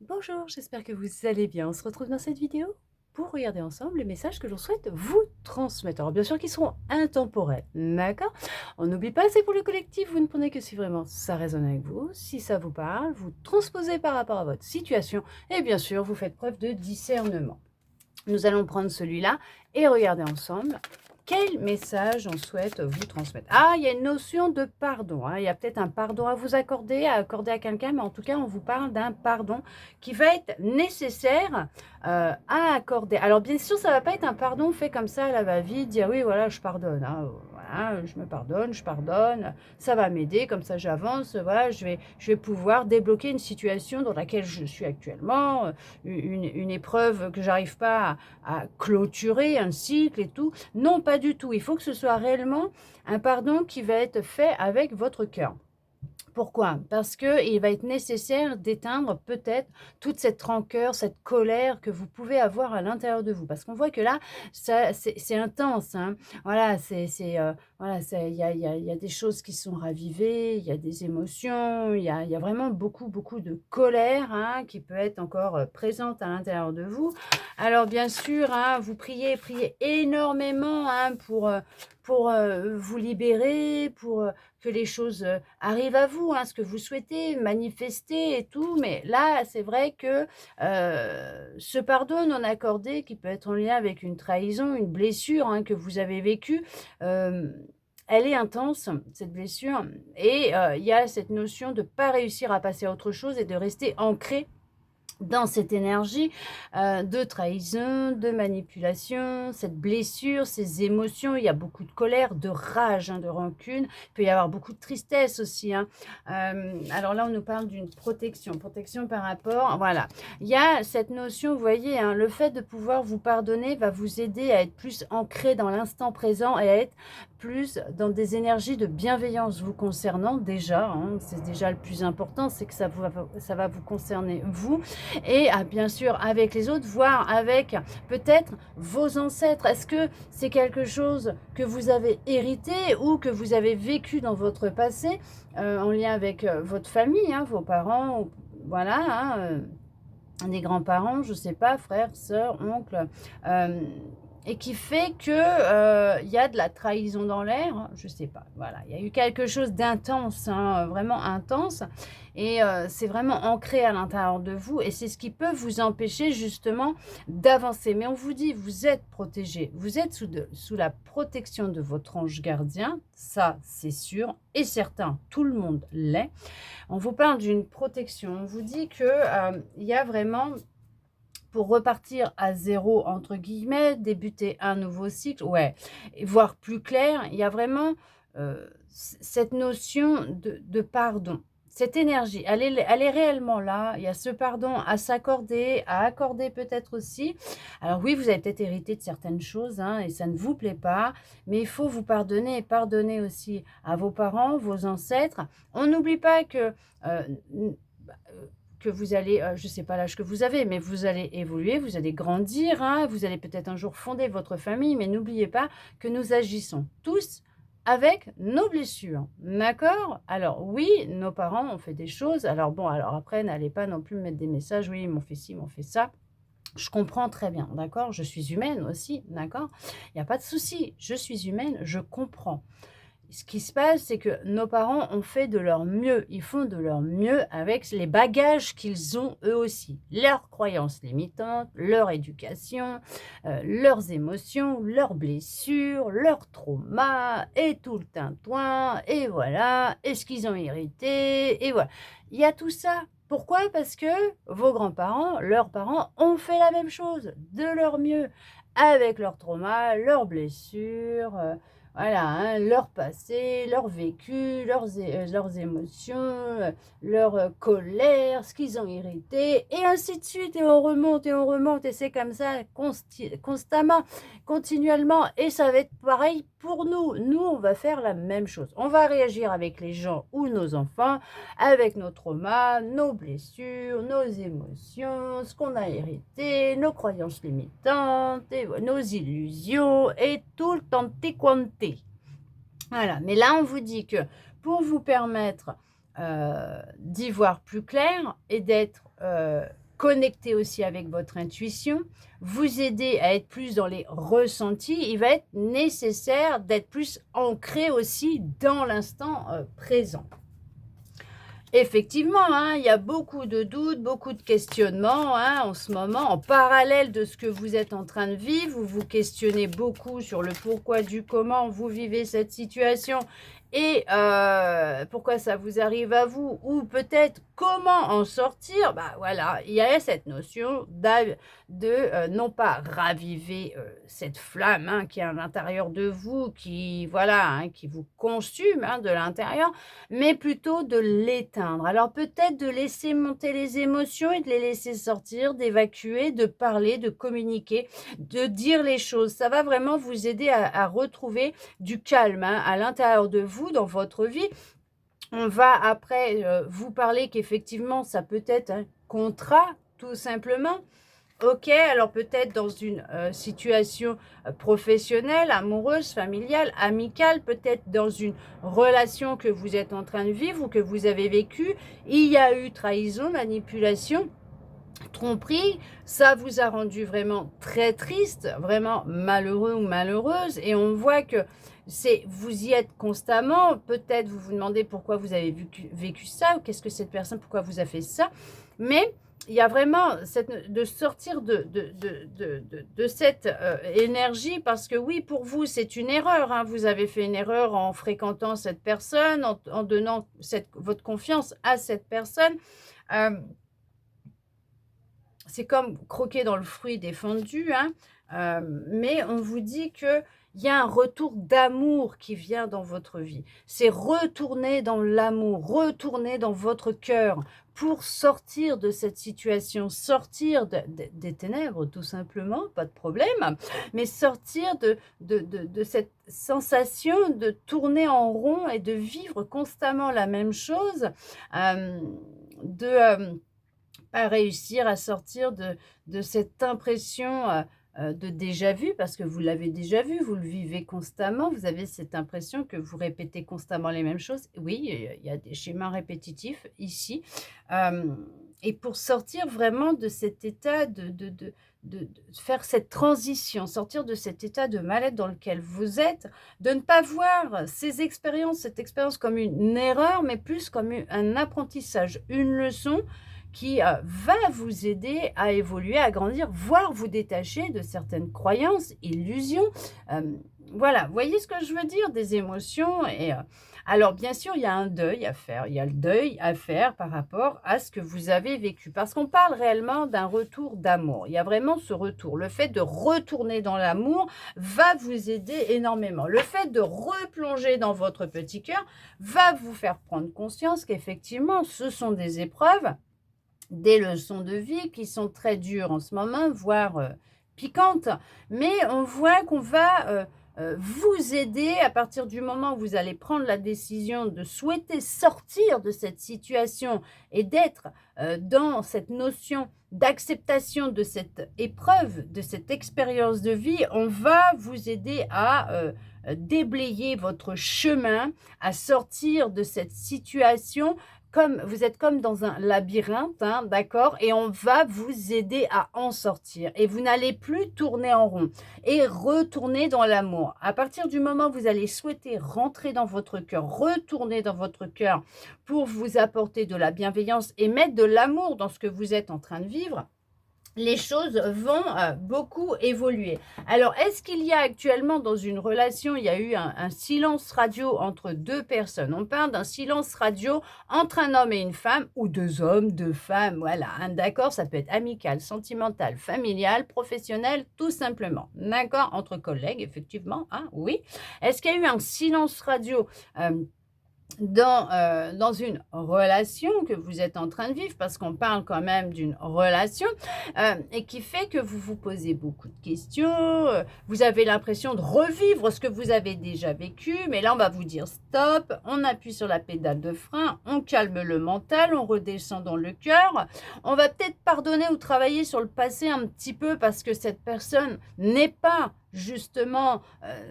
Bonjour, j'espère que vous allez bien. On se retrouve dans cette vidéo pour regarder ensemble les messages que l'on souhaite vous transmettre. Alors bien sûr qu'ils seront intemporels, d'accord? On n'oublie pas, c'est pour le collectif, vous ne prenez que si vraiment ça résonne avec vous, si ça vous parle, vous transposez par rapport à votre situation et bien sûr vous faites preuve de discernement. Nous allons prendre celui-là et regarder ensemble quel message on souhaite vous transmettre. Ah, il y a une notion de pardon. Hein. Il y a peut-être un pardon à vous accorder à quelqu'un, mais en tout cas, on vous parle d'un pardon qui va être nécessaire à accorder. Alors, bien sûr, ça ne va pas être un pardon fait comme ça à la va-vite, dire oui, voilà, je pardonne. Hein. Voilà, je me pardonne, je pardonne. Ça va m'aider, comme ça j'avance. Voilà, je vais pouvoir débloquer une situation dans laquelle je suis actuellement, une épreuve que j'arrive pas à clôturer, un cycle et tout. Non, pas du tout. Il faut que ce soit réellement un pardon qui va être fait avec votre cœur. Pourquoi? Parce qu'il va être nécessaire d'éteindre peut-être toute cette rancœur, cette colère que vous pouvez avoir à l'intérieur de vous. Parce qu'on voit que là, c'est intense. Hein. Voilà, voilà, il y a des choses qui sont ravivées, il y a des émotions, il y a vraiment beaucoup, beaucoup de colère hein, qui peut être encore présente à l'intérieur de vous. Alors bien sûr, hein, vous priez énormément hein, pour vous libérer, pour que les choses arrivent à vous, hein, ce que vous souhaitez, manifester et tout. Mais là, c'est vrai que ce pardon non accordé, qui peut être en lien avec une trahison, une blessure hein, que vous avez vécue, elle est intense, cette blessure. Et il y a cette notion de ne pas réussir à passer à autre chose et de rester ancré dans cette énergie de trahison, de manipulation, cette blessure, ces émotions. Il y a beaucoup de colère, de rage, hein, de rancune. Il peut y avoir beaucoup de tristesse aussi. Hein. Alors là, on nous parle d'une protection. Protection par rapport... Voilà. Il y a cette notion, vous voyez, hein, le fait de pouvoir vous pardonner va vous aider à être plus ancré dans l'instant présent et à être plus dans des énergies de bienveillance vous concernant déjà. Hein, c'est déjà le plus important, c'est que ça va vous concerner vous. Et bien sûr avec les autres, voire avec peut-être vos ancêtres. Est-ce que c'est quelque chose que vous avez hérité ou que vous avez vécu dans votre passé en lien avec votre famille, hein, vos parents, voilà, hein, des grands-parents, je ne sais pas, frères, sœurs, oncles, et qui fait que y a de la trahison dans l'air, hein, je ne sais pas, voilà, il y a eu quelque chose d'intense, hein, vraiment intense, et c'est vraiment ancré à l'intérieur de vous, et c'est ce qui peut vous empêcher justement d'avancer. Mais on vous dit, vous êtes protégé, vous êtes sous la protection de votre ange gardien, ça c'est sûr et certain, tout le monde l'est. On vous parle d'une protection, on vous dit que il y a vraiment, pour repartir à zéro, entre guillemets, débuter un nouveau cycle, ouais, et voir plus clair, il y a vraiment cette notion de pardon. Cette énergie, elle est réellement là. Il y a ce pardon à s'accorder, à accorder peut-être aussi. Alors oui, vous avez peut-être hérité de certaines choses hein, et ça ne vous plaît pas, mais il faut vous pardonner et pardonner aussi à vos parents, vos ancêtres. On n'oublie pas euh, que vous allez, je ne sais pas l'âge que vous avez, mais vous allez évoluer, vous allez grandir, hein, vous allez peut-être un jour fonder votre famille, mais n'oubliez pas que nous agissons tous avec nos blessures, d'accord? Alors oui, nos parents ont fait des choses, alors bon, alors après, n'allez pas non plus me mettre des messages, oui, ils m'ont fait ci, ils m'ont fait ça. Je comprends très bien, d'accord? Je suis humaine aussi, d'accord? Il n'y a pas de souci, je suis humaine, je comprends. Ce qui se passe, c'est que nos parents ont fait de leur mieux. Ils font de leur mieux avec les bagages qu'ils ont eux aussi. Leurs croyances limitantes, leur éducation, leurs émotions, leurs blessures, leurs traumas, et tout le tintouin, et voilà, et ce qu'ils ont hérité, et voilà. Il y a tout ça. Pourquoi? Parce que vos grands-parents, leurs parents, ont fait la même chose, de leur mieux, avec leurs traumas, leurs blessures, voilà, hein, leur passé, leur vécu, leurs émotions, leur colère, ce qu'ils ont hérité, et ainsi de suite. Et on remonte, et c'est comme ça constamment, continuellement. Et ça va être pareil pour nous. Nous, on va faire la même chose. On va réagir avec les gens ou nos enfants, avec nos traumas, nos blessures, nos émotions, ce qu'on a hérité, nos croyances limitantes, et nos illusions, et tout le tanti quanti. Voilà, mais là, on vous dit que pour vous permettre d'y voir plus clair et d'être connecter aussi avec votre intuition, vous aider à être plus dans les ressentis. Il va être nécessaire d'être plus ancré aussi dans l'instant présent. Effectivement, hein, il y a beaucoup de doutes, beaucoup de questionnements hein, en ce moment. En parallèle de ce que vous êtes en train de vivre, vous vous questionnez beaucoup sur le pourquoi du comment vous vivez cette situation et pourquoi ça vous arrive à vous ou peut-être comment en sortir. Bah voilà, il y a cette notion de non pas raviver cette flamme hein, qui est à l'intérieur de vous, qui voilà, hein, qui vous consume hein, de l'intérieur, mais plutôt de l'éteindre. Alors peut-être de laisser monter les émotions et de les laisser sortir, d'évacuer, de parler, de communiquer, de dire les choses. Ça va vraiment vous aider à retrouver du calme hein, à l'intérieur de vous, dans votre vie. On va après vous parler qu'effectivement, ça peut être un contrat, tout simplement. Ok, alors peut-être dans une situation professionnelle, amoureuse, familiale, amicale, peut-être dans une relation que vous êtes en train de vivre ou que vous avez vécue, il y a eu trahison, manipulation, tromperie, ça vous a rendu vraiment très triste, vraiment malheureux ou malheureuse, et on voit que vous y êtes constamment, peut-être vous vous demandez pourquoi vous avez vécu ça, ou qu'est-ce que cette personne, pourquoi vous a fait ça, mais il y a vraiment de sortir de cette énergie, parce que oui, pour vous, c'est une erreur, hein, vous avez fait une erreur en fréquentant cette personne, en donnant votre confiance à cette personne, c'est comme croquer dans le fruit défendu, hein, mais on vous dit qu'il y a un retour d'amour qui vient dans votre vie. C'est retourner dans l'amour, retourner dans votre cœur pour sortir de cette situation, sortir des ténèbres tout simplement, pas de problème, mais sortir de cette sensation de tourner en rond et de vivre constamment la même chose, à réussir à sortir de cette impression de déjà-vu, parce que vous l'avez déjà vu, vous le vivez constamment, vous avez cette impression que vous répétez constamment les mêmes choses. Oui, il y a des schémas répétitifs ici. Et pour sortir vraiment de cet état de faire cette transition, sortir de cet état de mal-être dans lequel vous êtes, de ne pas voir cette expérience comme une erreur, mais plus comme un apprentissage, une leçon qui va vous aider à évoluer, à grandir, voire vous détacher de certaines croyances, illusions. Voilà, vous voyez ce que je veux dire? Des émotions. Alors, bien sûr, il y a un deuil à faire. Il y a le deuil à faire par rapport à ce que vous avez vécu. Parce qu'on parle réellement d'un retour d'amour. Il y a vraiment ce retour. Le fait de retourner dans l'amour va vous aider énormément. Le fait de replonger dans votre petit cœur va vous faire prendre conscience qu'effectivement, ce sont des épreuves, des leçons de vie qui sont très dures en ce moment, voire piquantes, mais on voit qu'on va vous aider à partir du moment où vous allez prendre la décision de souhaiter sortir de cette situation et d'être dans cette notion d'acceptation de cette épreuve, de cette expérience de vie. On va vous aider à déblayer votre chemin, à sortir de cette situation. Comme vous êtes comme dans un labyrinthe, hein, d'accord? Et on va vous aider à en sortir. Et vous n'allez plus tourner en rond et retourner dans l'amour. À partir du moment où vous allez souhaiter rentrer dans votre cœur, retourner dans votre cœur pour vous apporter de la bienveillance et mettre de l'amour dans ce que vous êtes en train de vivre, les choses vont beaucoup évoluer. Alors, est-ce qu'il y a actuellement dans une relation, il y a eu un silence radio entre deux personnes? On parle d'un silence radio entre un homme et une femme, ou deux hommes, deux femmes, voilà, hein, d'accord? Ça peut être amical, sentimental, familial, professionnel, tout simplement, d'accord? Entre collègues, effectivement, hein, oui. Est-ce qu'il y a eu un silence radio dans une relation que vous êtes en train de vivre, parce qu'on parle quand même d'une relation, et qui fait que vous vous posez beaucoup de questions, vous avez l'impression de revivre ce que vous avez déjà vécu, mais là on va vous dire stop, on appuie sur la pédale de frein, on calme le mental, on redescend dans le cœur, on va peut-être pardonner ou travailler sur le passé un petit peu, parce que cette personne n'est pas justement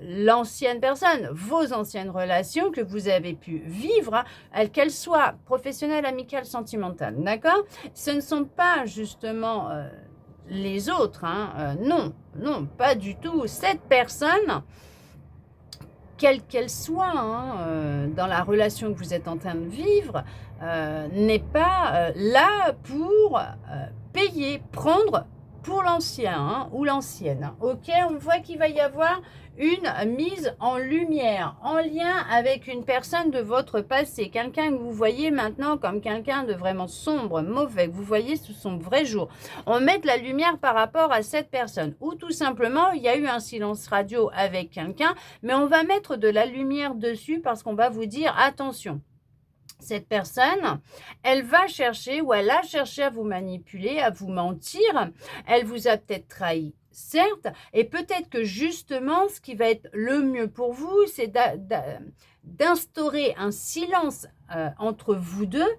l'ancienne personne, vos anciennes relations que vous avez pu vivre, qu'elles soient professionnelles, amicales, sentimentales, d'accord? Ce ne sont pas justement les autres, hein, non, non, pas du tout. Cette personne, quelle qu'elle soit, hein, dans la relation que vous êtes en train de vivre, n'est pas là pour payer, prendre pour l'ancien hein, ou l'ancienne. Hein. Ok, on voit qu'il va y avoir une mise en lumière, en lien avec une personne de votre passé, quelqu'un que vous voyez maintenant comme quelqu'un de vraiment sombre, mauvais, que vous voyez sous son vrai jour. On met de la lumière par rapport à cette personne, ou tout simplement, il y a eu un silence radio avec quelqu'un, mais on va mettre de la lumière dessus parce qu'on va vous dire, attention, cette personne, elle va chercher ou elle a cherché à vous manipuler, à vous mentir. Elle vous a peut-être trahi, certes, et peut-être que justement, ce qui va être le mieux pour vous, c'est d'instaurer un silence entre vous deux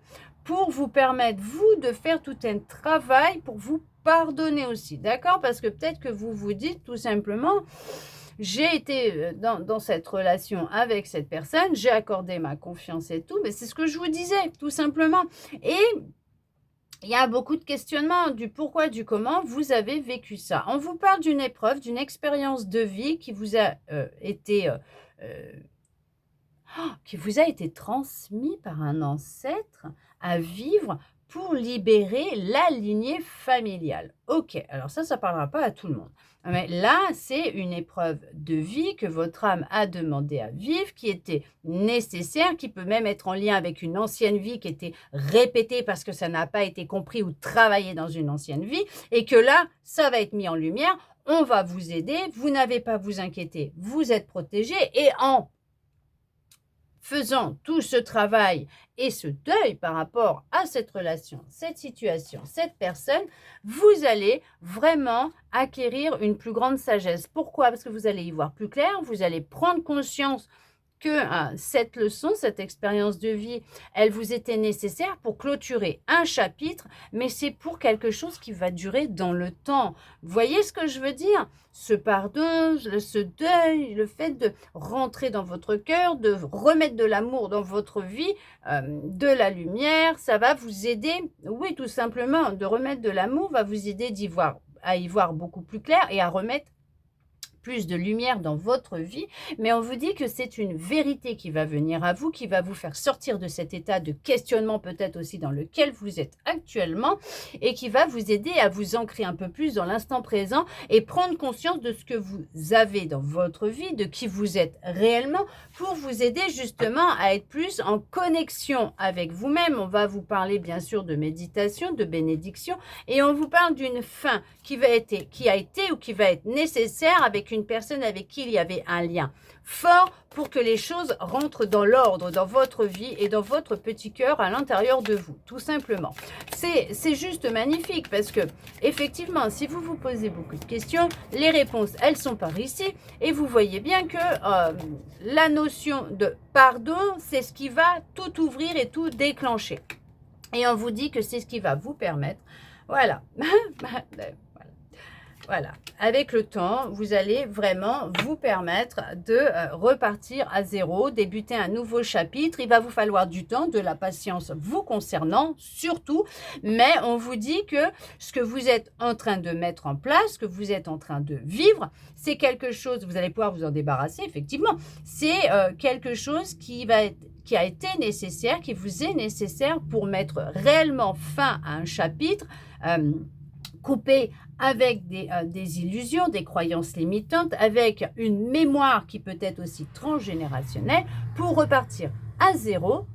pour vous permettre, vous, de faire tout un travail pour vous pardonner aussi, d'accord? Parce que peut-être que vous vous dites tout simplement... J'ai été dans cette relation avec cette personne, j'ai accordé ma confiance et tout, mais c'est ce que je vous disais, tout simplement. Et il y a beaucoup de questionnements du pourquoi, du comment vous avez vécu ça. On vous parle d'une épreuve, d'une expérience de vie qui vous a été transmise par un ancêtre à vivre pour libérer la lignée familiale. Ok, alors ça ne parlera pas à tout le monde. Mais là, c'est une épreuve de vie que votre âme a demandé à vivre, qui était nécessaire, qui peut même être en lien avec une ancienne vie qui était répétée parce que ça n'a pas été compris ou travaillé dans une ancienne vie, et que là, ça va être mis en lumière, on va vous aider, vous n'avez pas à vous inquiéter, vous êtes protégé, et en faisant tout ce travail et ce deuil par rapport à cette relation, cette situation, cette personne, vous allez vraiment acquérir une plus grande sagesse. Pourquoi? Parce que vous allez y voir plus clair, vous allez prendre conscience que cette leçon, cette expérience de vie, elle vous était nécessaire pour clôturer un chapitre, mais c'est pour quelque chose qui va durer dans le temps. Vous voyez ce que je veux dire? Ce pardon, ce deuil, le fait de rentrer dans votre cœur, de remettre de l'amour dans votre vie, de la lumière, ça va vous aider, oui, tout simplement, de remettre de l'amour va vous aider à y voir beaucoup plus clair et à remettre plus de lumière dans votre vie, mais on vous dit que c'est une vérité qui va venir à vous, qui va vous faire sortir de cet état de questionnement peut-être aussi dans lequel vous êtes actuellement et qui va vous aider à vous ancrer un peu plus dans l'instant présent et prendre conscience de ce que vous avez dans votre vie, de qui vous êtes réellement pour vous aider justement à être plus en connexion avec vous-même. On va vous parler bien sûr de méditation, de bénédiction et on vous parle d'une fin qui a été ou qui va être nécessaire avec une personne avec qui il y avait un lien fort pour que les choses rentrent dans l'ordre dans votre vie et dans votre petit cœur à l'intérieur de vous, tout simplement. C'est juste magnifique parce que, effectivement, si vous vous posez beaucoup de questions, les réponses, elles sont par ici et vous voyez bien que la notion de pardon, c'est ce qui va tout ouvrir et tout déclencher. Et on vous dit que c'est ce qui va vous permettre, voilà, voilà, avec le temps, vous allez vraiment vous permettre de repartir à zéro, débuter un nouveau chapitre. Il va vous falloir du temps, de la patience vous concernant, surtout. Mais on vous dit que ce que vous êtes en train de mettre en place, ce que vous êtes en train de vivre, c'est quelque chose, vous allez pouvoir vous en débarrasser, effectivement. C'est quelque chose qui a été nécessaire, qui vous est nécessaire pour mettre réellement fin à un chapitre, coupé avec des illusions, des croyances limitantes, avec une mémoire qui peut être aussi transgénérationnelle, pour repartir à zéro,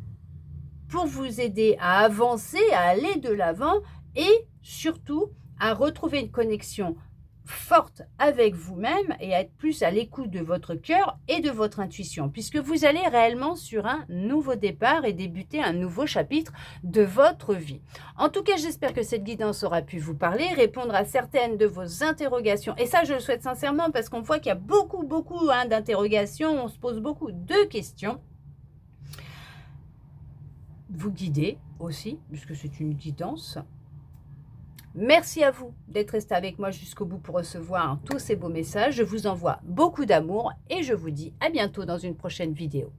pour vous aider à avancer, à aller de l'avant et surtout à retrouver une connexion forte avec vous-même et à être plus à l'écoute de votre cœur et de votre intuition, puisque vous allez réellement sur un nouveau départ et débuter un nouveau chapitre de votre vie. En tout cas, j'espère que cette guidance aura pu vous parler, répondre à certaines de vos interrogations. Et ça, je le souhaite sincèrement parce qu'on voit qu'il y a beaucoup d'interrogations, on se pose beaucoup de questions. Vous guidez aussi, puisque c'est une guidance. Merci à vous d'être resté avec moi jusqu'au bout pour recevoir tous ces beaux messages. Je vous envoie beaucoup d'amour et je vous dis à bientôt dans une prochaine vidéo.